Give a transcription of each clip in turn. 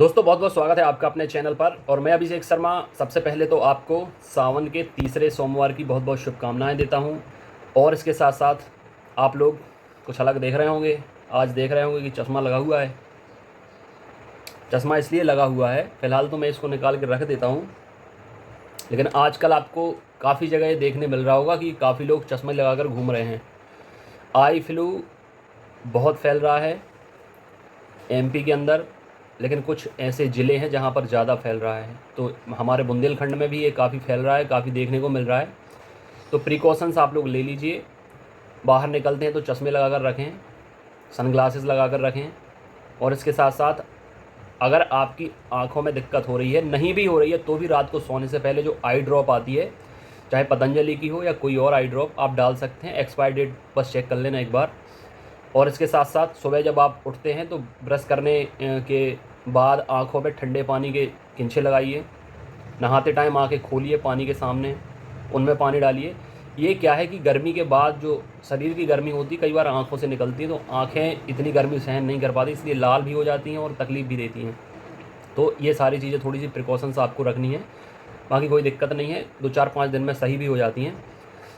दोस्तों बहुत बहुत स्वागत है आपका अपने चैनल पर। और मैं अभिषेक शर्मा सबसे पहले तो आपको सावन के तीसरे सोमवार की बहुत बहुत शुभकामनाएं देता हूं। और इसके साथ साथ आप लोग कुछ अलग देख रहे होंगे, आज देख रहे होंगे कि चश्मा लगा हुआ है। चश्मा इसलिए लगा हुआ है, फ़िलहाल तो मैं इसको निकाल के रख देता हूँ, लेकिन आजकल आपको काफ़ी जगह ये देखने मिल रहा होगा कि काफ़ी लोग चश्मे लगाकर घूम रहे हैं। आई फ्लू बहुत फैल रहा है एमपी के अंदर, लेकिन कुछ ऐसे ज़िले हैं जहाँ पर ज़्यादा फैल रहा है। तो हमारे बुंदेलखंड में भी ये काफ़ी फैल रहा है, काफ़ी देखने को मिल रहा है। तो प्रिकॉशंस आप लोग ले लीजिए। बाहर निकलते हैं तो चश्मे लगा कर रखें, सनग्लासेस लगा कर रखें। और इसके साथ साथ अगर आपकी आँखों में दिक्कत हो रही है, नहीं भी हो रही है, तो भी रात को सोने से पहले जो आई ड्रॉप आती है, चाहे पतंजलि की हो या कोई और आई ड्रॉप, आप डाल सकते हैं। एक्सपायरी डेट बस चेक कर लेना एक बार। और इसके साथ साथ सुबह जब आप उठते हैं तो ब्रश करने के बाद आँखों में ठंडे पानी के किंचे लगाइए। नहाते टाइम आँखें खोलिए पानी के सामने, उनमें पानी डालिए। ये क्या है कि गर्मी के बाद जो शरीर की गर्मी होती है कई बार आँखों से निकलती है, तो आँखें इतनी गर्मी सहन नहीं कर पाती, इसलिए लाल भी हो जाती हैं और तकलीफ़ भी देती हैं। तो ये सारी चीज़ें थोड़ी सी प्रिकॉशंस आपको रखनी है, बाकी कोई दिक्कत नहीं है, 2-4-5 दिन में सही भी हो जाती हैं।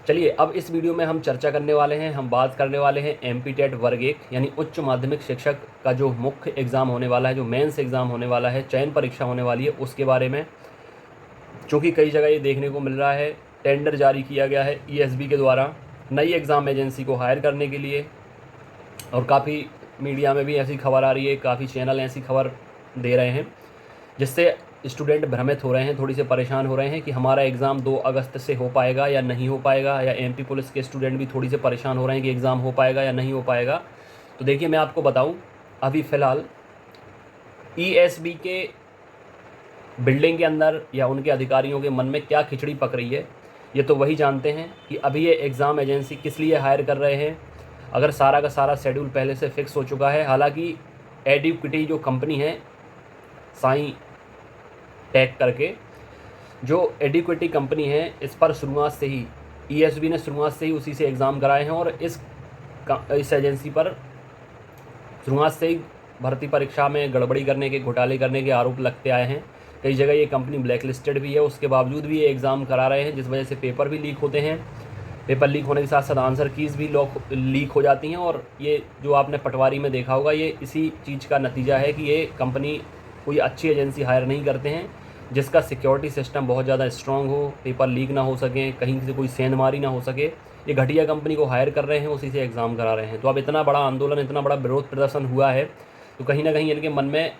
चलिए अब इस वीडियो में हम चर्चा करने वाले हैं, हम बात करने वाले हैं एमपी टेट वर्ग 1 यानी उच्च माध्यमिक शिक्षक का जो मुख्य एग्ज़ाम होने वाला है, जो मेंस एग्ज़ाम होने वाला है, चयन परीक्षा होने वाली है, उसके बारे में। चूँकि कई जगह ये देखने को मिल रहा है, टेंडर जारी किया गया है ईएसबी के द्वारा नई एग्ज़ाम एजेंसी को हायर करने के लिए। और काफ़ी मीडिया में भी ऐसी खबर आ रही है, काफ़ी चैनल ऐसी खबर दे रहे हैं, जिससे स्टूडेंट भ्रमित हो रहे हैं, थोड़ी से परेशान हो रहे हैं कि हमारा एग्ज़ाम 2 अगस्त से हो पाएगा या नहीं हो पाएगा। या एमपी पुलिस के स्टूडेंट भी थोड़ी से परेशान हो रहे हैं कि एग्ज़ाम हो पाएगा या नहीं हो पाएगा। तो देखिए मैं आपको बताऊं, अभी फ़िलहाल ईएसबी के बिल्डिंग के अंदर या उनके अधिकारियों के मन में क्या खिचड़ी पक रही है, ये तो वही जानते हैं कि अभी ये एग्ज़ाम एजेंसी किस लिए हायर कर रहे हैं। अगर सारा का सारा शेड्यूल पहले से फिक्स हो चुका है। हालांकि एडुकिटी जो कंपनी है, साई टेक करके जो एडिक्विटी कंपनी है, इस पर शुरुआत से ही ईएसबी ने शुरुआत से ही उसी से एग्ज़ाम कराए हैं। और इस एजेंसी पर शुरुआत से ही भर्ती परीक्षा में गड़बड़ी करने के, घोटाले करने के आरोप लगते आए हैं। कई जगह ये कंपनी ब्लैक लिस्टेड भी है, उसके बावजूद भी ये एग्ज़ाम करा रहे हैं, जिस वजह से पेपर भी लीक होते हैं। पेपर लीक होने के साथ साथ आंसर कीज़ भी लीक हो जाती हैं। और ये जो आपने पटवारी में देखा होगा, ये इसी चीज़ का नतीजा है कि ये कंपनी कोई अच्छी एजेंसी हायर नहीं करते हैं, जिसका सिक्योरिटी सिस्टम बहुत ज़्यादा स्ट्रॉन्ग हो, पेपर लीक ना हो सके, कहीं से कोई सेंधमारी ना हो सके। ये घटिया कंपनी को हायर कर रहे हैं, उसी से एग्ज़ाम करा रहे हैं। तो अब इतना बड़ा आंदोलन, इतना बड़ा विरोध प्रदर्शन हुआ है, तो कहीं ना कहीं इनके मन में,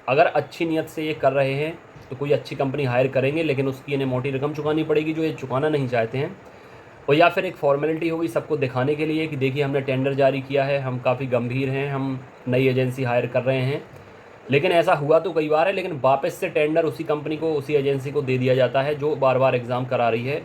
अगर अच्छी नीयत से ये कर रहे हैं तो कोई अच्छी कंपनी हायर करेंगे, लेकिन उसकी इन्हें मोटी रकम चुकानी पड़ेगी जो ये चुकाना नहीं चाहते हैं। और या फिर एक फॉर्मेलिटी होगी सबको दिखाने के लिए कि देखिए हमने टेंडर जारी किया है, हम काफ़ी गंभीर हैं, हम नई एजेंसी हायर कर रहे हैं। लेकिन ऐसा हुआ तो कई बार है, लेकिन वापस से टेंडर उसी कंपनी को, उसी एजेंसी को दे दिया जाता है जो बार बार एग्ज़ाम करा रही है।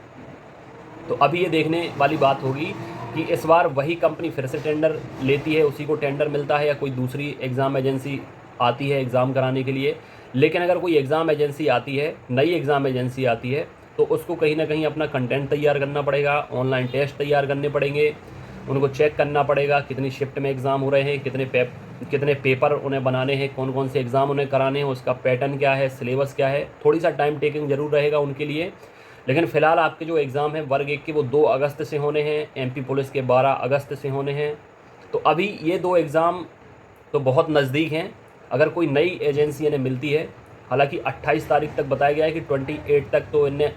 तो अभी ये देखने वाली बात होगी कि इस बार वही कंपनी फिर से टेंडर लेती है, उसी को टेंडर मिलता है, या कोई दूसरी एग्ज़ाम एजेंसी आती है एग्ज़ाम कराने के लिए। लेकिन अगर कोई एग्ज़ाम एजेंसी आती है, नई एग्ज़ाम एजेंसी आती है, तो उसको कहीं ना कहीं अपना कंटेंट तैयार करना पड़ेगा, ऑनलाइन टेस्ट तैयार करने पड़ेंगे, उनको चेक करना पड़ेगा कितनी शिफ्ट में एग्ज़ाम हो रहे हैं, कितने पेपर उन्हें बनाने हैं, कौन कौन से एग्ज़ाम उन्हें कराने हैं, उसका पैटर्न क्या है, सिलेबस क्या है। थोड़ी सा टाइम टेकिंग ज़रूर रहेगा उनके लिए। लेकिन फ़िलहाल आपके जो एग्ज़ाम हैं वर्ग 1 के, वो 2 अगस्त से होने हैं, एमपी पुलिस के 12 अगस्त से होने हैं। तो अभी ये 2 एग्ज़ाम तो बहुत नज़दीक हैं। अगर कोई नई एजेंसी इन्हें मिलती है, हालांकि 28 तारीख तक बताया गया है कि 28 तक तो इन्हें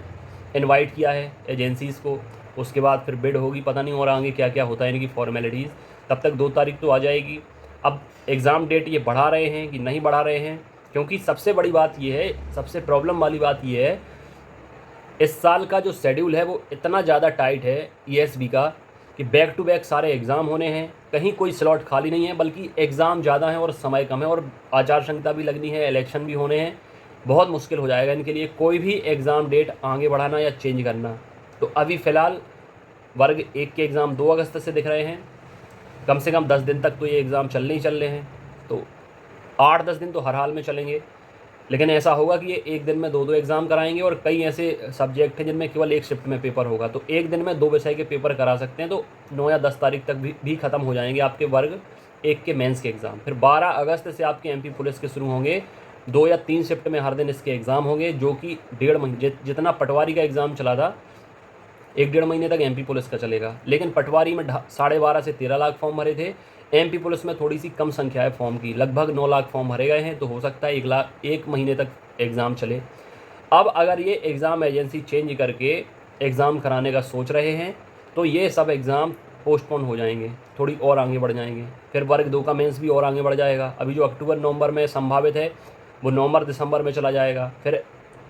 इनवाइट किया है एजेंसीज़ को, उसके बाद फिर बिड होगी, पता नहीं और आगे क्या क्या होता है इनकी फॉर्मेलिटीज़। तब तक 2 तारीख तो आ जाएगी। अब एग्ज़ाम डेट ये बढ़ा रहे हैं कि नहीं बढ़ा रहे हैं, क्योंकि सबसे बड़ी बात ये है, सबसे प्रॉब्लम वाली बात ये है, इस साल का जो शेड्यूल है वो इतना ज़्यादा टाइट है ईएसबी का कि बैक टू बैक सारे एग्ज़ाम होने हैं, कहीं कोई स्लॉट खाली नहीं है, बल्कि एग्ज़ाम ज़्यादा है और समय कम है, और आचार संहिता भी लगनी है, इलेक्शन भी होने हैं। बहुत मुश्किल हो जाएगा इनके लिए कोई भी एग्ज़ाम डेट आगे बढ़ाना या चेंज करना। तो अभी फ़िलहाल वर्ग 1 के एग्ज़ाम 2 अगस्त से दिख रहे हैं। कम से कम 10 दिन तक तो ये एग्ज़ाम चलने ही चल रहे हैं, तो 8-10 दिन तो हर हाल में चलेंगे। लेकिन ऐसा होगा कि ये एक दिन में 2-2 एग्ज़ाम कराएंगे, और कई ऐसे सब्जेक्ट हैं जिनमें केवल एक शिफ्ट में पेपर होगा, तो एक दिन में 2 विषय के पेपर करा सकते हैं। तो 9 या 10 तारीख तक भी ख़त्म हो जाएंगे आपके वर्ग 1 के मेंस के एग्ज़ाम। फिर 12 अगस्त से आपके एमपी पुलिस के शुरू होंगे, 2 या 3 शिफ्ट में हर दिन इसके एग्ज़ाम होंगे, जो कि 1.5 महीने जितना पटवारी का एग्ज़ाम चला था 1-1.5 महीने तक एमपी पुलिस का चलेगा। लेकिन पटवारी में 12.5 से 13 लाख फॉर्म भरे थे, एमपी पुलिस में थोड़ी सी कम संख्या है फॉर्म की, लगभग 9 लाख फॉर्म भरे गए हैं, तो हो सकता है 1 महीने तक एग्ज़ाम चले। अब अगर ये एग्ज़ाम एजेंसी चेंज करके एग्ज़ाम कराने का सोच रहे हैं तो ये सब एग्ज़ाम पोस्टपोन हो जाएंगे, थोड़ी और आगे बढ़ जाएंगे। फिर वर्ग 2 का मेंस भी और आगे बढ़ जाएगा। अभी जो अक्टूबर नवंबर में संभावित है वो नवंबर दिसंबर में चला जाएगा। फिर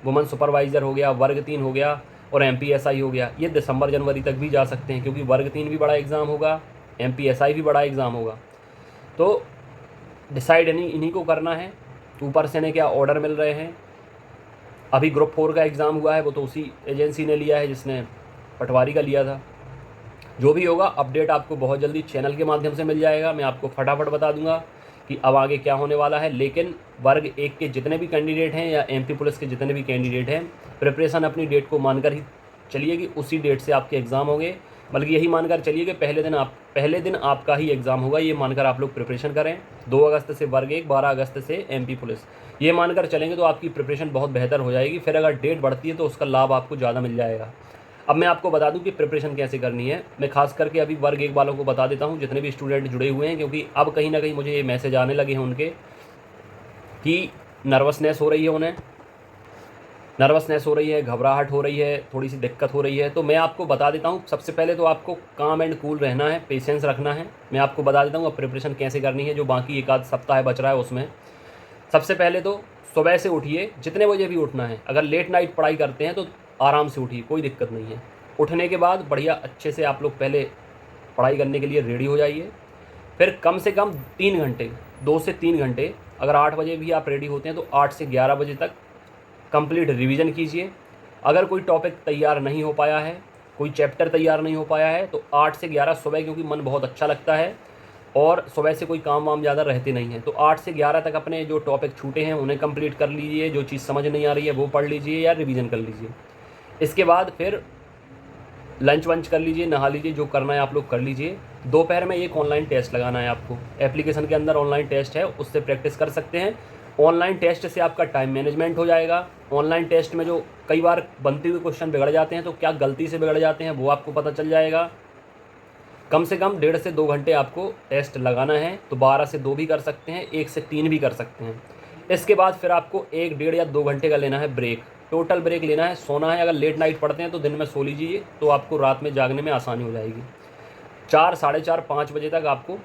वुमेन सुपरवाइज़र हो गया, वर्ग 3 हो गया और एमपीएसआई हो गया, ये दिसंबर जनवरी तक भी जा सकते हैं, क्योंकि वर्ग 3 भी बड़ा एग्ज़ाम होगा, एमपीएसआई भी बड़ा एग्ज़ाम होगा। तो डिसाइड इन्हीं को करना है। ऊपर से ने क्या ऑर्डर मिल रहे हैं। अभी ग्रुप 4 का एग्ज़ाम हुआ है, वो तो उसी एजेंसी ने लिया है जिसने पटवारी का लिया था। जो भी होगा अपडेट आपको बहुत जल्दी चैनल के माध्यम से मिल जाएगा। मैं आपको फटाफट बता दूंगा कि अब आगे क्या होने वाला है। लेकिन वर्ग 1 के जितने भी कैंडिडेट हैं या एमपी पुलिस के जितने भी कैंडिडेट हैं, प्रिपरेशन अपनी डेट को मानकर ही चलिए कि उसी डेट से आपके एग्ज़ाम होंगे। बल्कि यही मानकर चलिए कि पहले दिन आपका ही एग्ज़ाम होगा, ये मानकर आप लोग प्रिपरेशन करें। 2 अगस्त से वर्ग 1, 12 अगस्त से एमपी पुलिस, ये मानकर चलेंगे तो आपकी प्रिपरेशन बहुत बेहतर हो जाएगी। फिर अगर डेट बढ़ती है तो उसका लाभ आपको ज़्यादा मिल जाएगा। अब मैं आपको बता दूं कि प्रिपरेशन कैसे करनी है। मैं खास करके अभी वर्ग 1 वालों को बता देता हूं, जितने भी स्टूडेंट जुड़े हुए हैं, क्योंकि अब कहीं ना कहीं मुझे ये मैसेज आने लगे हैं उनके कि नर्वसनेस हो रही है, उन्हें नर्वसनेस हो रही है, घबराहट हो रही है, थोड़ी सी दिक्कत हो रही है। तो मैं आपको बता देता हूँ, सबसे पहले तो आपको काम एंड कूल रहना है, पेशेंस रखना है। मैं आपको बता देता हूँ अब प्रिपरेशन कैसे करनी है, जो बाकी 1 आध सप्ताह बच रहा है उसमें। सबसे पहले तो सुबह से उठिए, जितने बजे भी उठना है। अगर लेट नाइट पढ़ाई करते हैं तो आराम से उठिए, कोई दिक्कत नहीं है। उठने के बाद बढ़िया अच्छे से आप लोग पहले पढ़ाई करने के लिए रेडी हो जाइए। फिर कम से कम 3 घंटे, 2 से 3 घंटे, अगर 8 बजे भी आप रेडी होते हैं तो 8 से 11 बजे तक कंप्लीट रिवीजन कीजिए। अगर कोई टॉपिक तैयार नहीं हो पाया है, कोई चैप्टर तैयार नहीं हो पाया है, तो 8 से 11 सुबह, क्योंकि मन बहुत अच्छा लगता है और सुबह से कोई काम वाम ज़्यादा रहते नहीं हैं, तो 8 से 11 तक अपने जो टॉपिक छूटे हैं उन्हें कंप्लीट कर लीजिए। जो चीज़ समझ नहीं आ रही है वो पढ़ लीजिए या रिवीजन कर लीजिए। इसके बाद फिर लंच वंच कर लीजिए, नहा लीजिए, जो करना है आप लोग कर लीजिए। दोपहर में एक ऑनलाइन टेस्ट लगाना है आपको, एप्लीकेशन के अंदर ऑनलाइन टेस्ट है, उससे प्रैक्टिस कर सकते हैं। ऑनलाइन टेस्ट से आपका टाइम मैनेजमेंट हो जाएगा। ऑनलाइन टेस्ट में जो कई बार बनते हुए क्वेश्चन बिगड़ जाते हैं, तो क्या गलती से बिगड़ जाते हैं वो आपको पता चल जाएगा। कम से कम 1.5 से 2 घंटे आपको टेस्ट लगाना है, तो 12 से 2 भी कर सकते हैं, 1 से 3 भी कर सकते हैं। इसके बाद फिर आपको 1, 1.5 या 2 घंटे का लेना है ब्रेक, टोटल ब्रेक लेना है, सोना है। अगर लेट नाइट पढ़ते हैं तो दिन में सो लीजिए, तो आपको रात में जागने में आसानी हो जाएगी। 4, साढ़े 4, 5 बजे तक आपको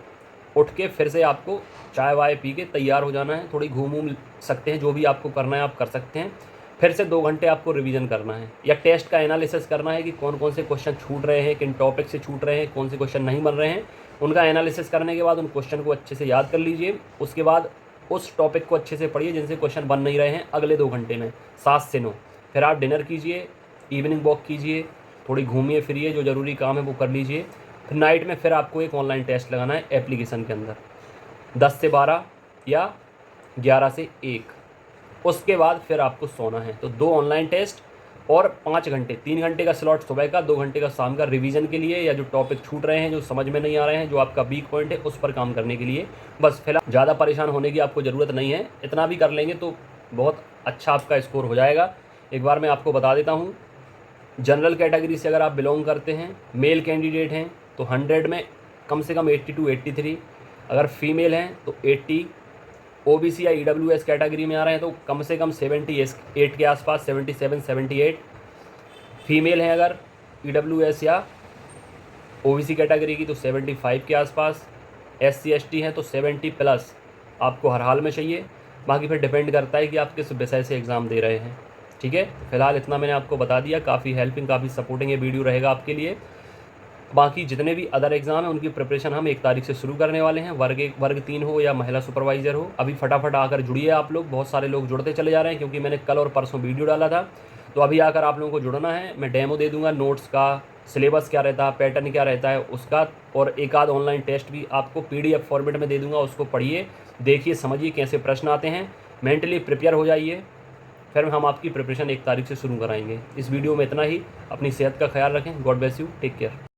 उठ के फिर से आपको चाय वाय पी के तैयार हो जाना है। थोड़ी घूम सकते हैं, जो भी आपको करना है आप कर सकते हैं। फिर से 2 घंटे आपको रिवीजन करना है या टेस्ट का एनालिसिस करना है कि कौन कौन से क्वेश्चन छूट रहे हैं, किन टॉपिक से छूट रहे हैं, कौन से क्वेश्चन नहीं बन रहे हैं। उनका एनालिसिस करने के बाद उन क्वेश्चन को अच्छे से याद कर लीजिए। उसके बाद उस टॉपिक को अच्छे से पढ़िए जिनसे क्वेश्चन बन नहीं रहे हैं अगले 2 घंटे में, 7 से 9। फिर आप डिनर कीजिए, इवनिंग वॉक कीजिए, थोड़ी घूमिए फिरिए, जो ज़रूरी काम है वो कर लीजिए। फिर नाइट में फिर आपको एक ऑनलाइन टेस्ट लगाना है एप्लीकेशन के अंदर, 10 से 12 या 11 से 1। उसके बाद फिर आपको सोना है। तो 2 ऑनलाइन टेस्ट और 5 घंटे, 3 घंटे का स्लॉट सुबह का, 2 घंटे का शाम का रिवीजन के लिए, या जो टॉपिक छूट रहे हैं, जो समझ में नहीं आ रहे हैं, जो आपका वीक पॉइंट है, उस पर काम करने के लिए। बस फिलहाल ज़्यादा परेशान होने की आपको ज़रूरत नहीं है, इतना भी कर लेंगे तो बहुत अच्छा आपका स्कोर हो जाएगा। एक बार मैं आपको बता देता हूँ, जनरल कैटेगरी से अगर आप बिलोंग करते हैं, मेल कैंडिडेट हैं, तो 100 में कम से कम 80 to 83। अगर फीमेल हैं तो 80। ओबीसी या ईडब्ल्यूएस कैटेगरी में आ रहे हैं तो कम से कम 78 के आसपास, 77, 78। फीमेल हैं अगर ईडब्ल्यूएस या ओबीसी कैटेगरी की तो 75 के आसपास। SC ST हैं तो 70+ आपको हर हाल में चाहिए। बाकी फिर डिपेंड करता है कि आप किस विषय से एग्ज़ाम दे रहे हैं। ठीक है, फिलहाल इतना मैंने आपको बता दिया। काफ़ी हेल्पिंग, काफ़ी सपोर्टिंग ये वीडियो रहेगा आपके लिए। बाकी जितने भी अदर एग्ज़ाम हैं उनकी प्रिपरेशन हम 1 तारीख से शुरू करने वाले हैं, वर्ग 1, वर्ग 3 हो या महिला सुपरवाइज़र हो। अभी फटाफट आकर जुड़िए आप लोग, बहुत सारे लोग जुड़ते चले जा रहे हैं, क्योंकि मैंने कल और परसों वीडियो डाला था। तो अभी आकर आप लोगों को जुड़ना है। मैं डेमो दे दूंगा नोट्स का, सिलेबस क्या रहता है, पैटर्न क्या रहता है उसका, और 1 आध ऑनलाइन टेस्ट भी आपको PDF फॉर्मेट में दे दूँगा। उसको पढ़िए, देखिए, समझिए कैसे प्रश्न आते हैं, मेंटली प्रिपेयर हो जाइए। फिर हम आपकी प्रिपरेशन 1 तारीख से शुरू कराएंगे। इस वीडियो में इतना ही। अपनी सेहत का ख्याल रखें। God bless you, take care.